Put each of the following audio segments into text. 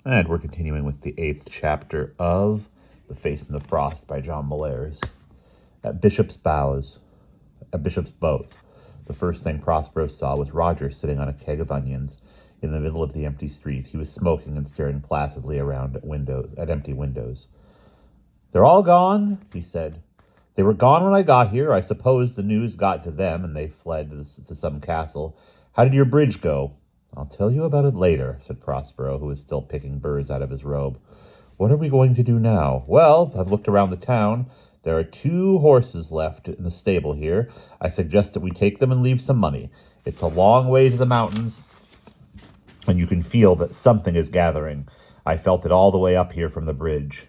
And we're continuing with the 8th chapter of The Face in the Frost by John Bellairs. At Bishop's Bows, the first thing Prospero saw was Roger sitting on a keg of onions in the middle of the empty street. He was smoking and staring placidly around at empty windows. "They're all gone," he said. "They were gone when I got here. I suppose the news got to them and they fled to some castle. How did your bridge go?" "I'll tell you about it later," said Prospero, who was still picking burrs out of his robe. "What are we going to do now?" "Well, I've looked around the town. There are 2 horses left in the stable here. I suggest that we take them and leave some money. It's a long way to the mountains, and you can feel that something is gathering. I felt it all the way up here from the bridge."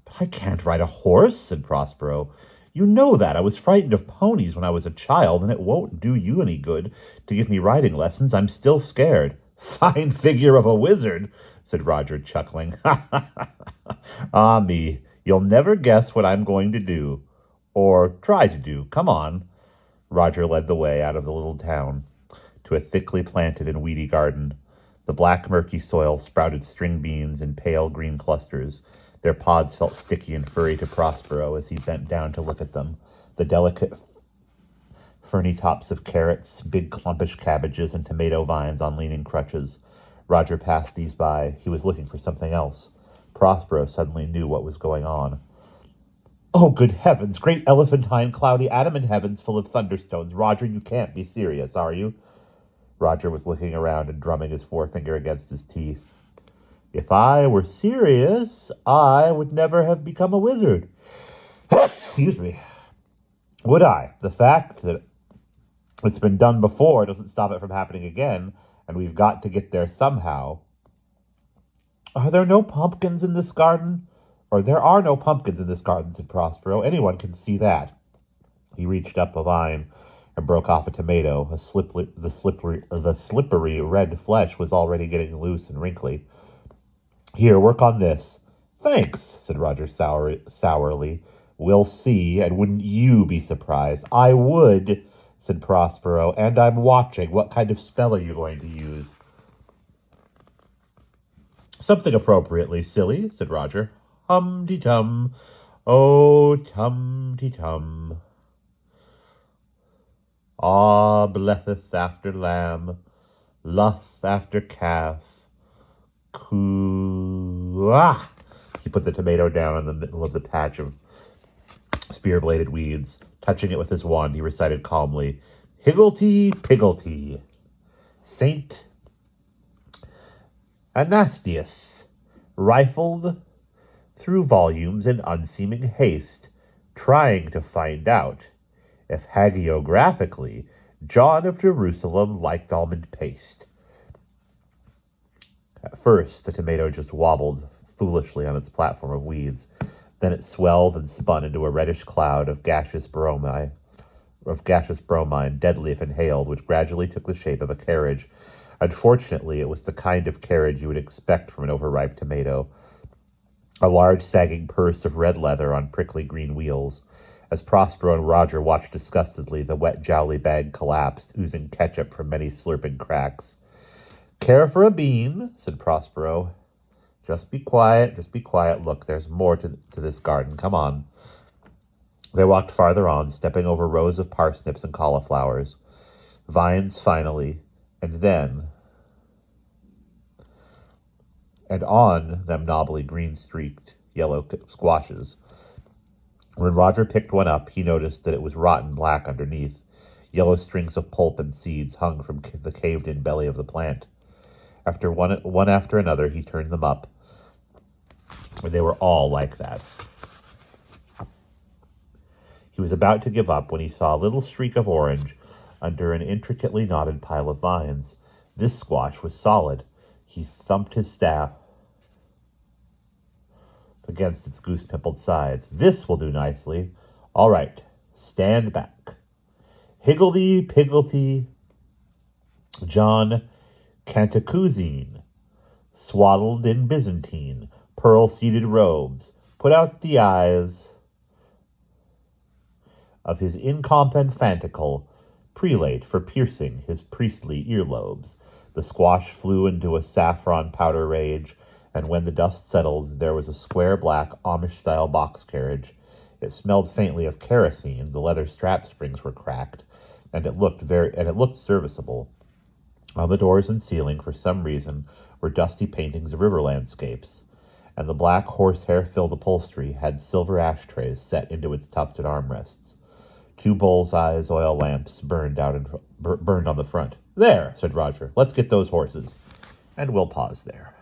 "But I can't ride a horse," said Prospero. "You know that. I was frightened of ponies when I was a child, and it won't do you any good to give me riding lessons. I'm still scared." "Fine figure of a wizard," said Roger, chuckling. "Ah, me. You'll never guess what I'm going to do. Or try to do. Come on." Roger led the way out of the little town to a thickly planted and weedy garden. The black, murky soil sprouted string beans in pale green clusters. Their pods felt sticky and furry to Prospero as he bent down to look at them. The delicate ferny tops of carrots, big clumpish cabbages, and tomato vines on leaning crutches. Roger passed these by. He was looking for something else. Prospero suddenly knew what was going on. "Oh, good heavens! Great elephantine, cloudy, adamant heavens full of thunderstones! Roger, you can't be serious, are you?" Roger was looking around and drumming his forefinger against his teeth. "If I were serious, I would never have become a wizard." Excuse me. "Would I? The fact that it's been done before doesn't stop it from happening again, and we've got to get there somehow." "Are there no pumpkins in this garden?" "Or there are no pumpkins in this garden," said Prospero. "Anyone can see that." He reached up a vine and broke off a tomato. The slippery red flesh was already getting loose and wrinkly. "Here, work on this." "Thanks," said Roger sourly. "We'll see, and wouldn't you be surprised?" "I would," said Prospero, "and I'm watching. What kind of spell are you going to use?" "Something appropriately silly," said Roger. "Hum-de-tum, oh tum-de-tum. Ah bletheth after lamb, luff after calf, coo." Ah! He put the tomato down in the middle of the patch of spear-bladed weeds. Touching it with his wand, he recited calmly, "Higglety-pigglety, Saint Anastius, rifled through volumes in unseeming haste, trying to find out if hagiographically John of Jerusalem liked almond paste." At first, the tomato just wobbled foolishly on its platform of weeds. Then it swelled and spun into a reddish cloud of gaseous bromine, deadly if inhaled, which gradually took the shape of a carriage. Unfortunately, it was the kind of carriage you would expect from an overripe tomato. A large sagging purse of red leather on prickly green wheels. As Prospero and Roger watched disgustedly, the wet jowly bag collapsed, oozing ketchup from many slurping cracks. "Care for a bean?" said Prospero. Just be quiet. Look, there's more to this garden. Come on." They walked farther on, stepping over rows of parsnips and cauliflowers, vines finally, and on them knobbly green-streaked yellow squashes. When Roger picked one up, he noticed that it was rotten black underneath. Yellow strings of pulp and seeds hung from the caved-in belly of the plant. After one after another, he turned them up. They were all like that. He was about to give up when he saw a little streak of orange under an intricately knotted pile of vines. This squash was solid. He thumped his staff against its goose-pimpled sides. "This will do nicely. All right, stand back. Higgledy-piggledy, John Cantacuzene, swaddled in Byzantine, pearl-seeded robes, put out the eyes of his incompenfantical prelate for piercing his priestly earlobes." The squash flew into a saffron powder rage. and when the dust settled, there was a square black Amish-style box carriage. It smelled faintly of kerosene, the leather strap springs were cracked, and it looked serviceable. On the doors and ceiling, for some reason, were dusty paintings of river landscapes, and the black horsehair-filled upholstery had silver ashtrays set into its tufted armrests. 2 bull's-eyes oil lamps burned on the front. "There," said Roger. "Let's get those horses." And we'll pause there.